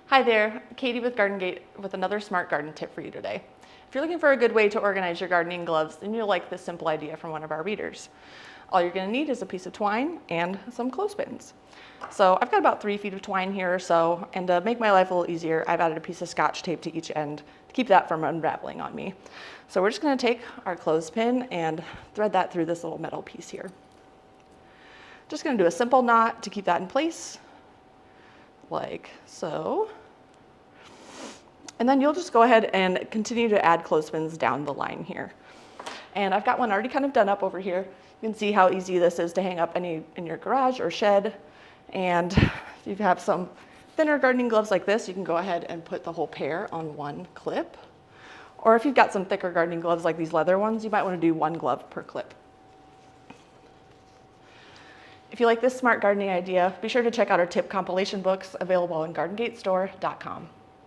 Hi there, Katie with GardenGate with another smart garden tip for you today. If you're looking for a good way to organize your gardening gloves, then you'll like this simple idea from one of our readers. All you're going to need is a piece of twine and some clothespins. So I've got about 3 feet of twine here or so, and to make my life a little easier, I've added a piece of Scotch tape to each end to keep that from unraveling on me. So we're just going to take our clothespin and thread that through this little metal piece here. Just going to do a simple knot to keep that in place, like so. And then you'll just go ahead and continue to add clothespins down the line here. And I've got one already kind of done up over here. You can see how easy this is to hang up in your garage or shed. And if you have some thinner gardening gloves like this, you can go ahead and put the whole pair on one clip. Or if you've got some thicker gardening gloves like these leather ones, you might want to do 1 glove per clip. If you like this smart gardening idea, be sure to check out our tip compilation books available on GardenGateStore.com.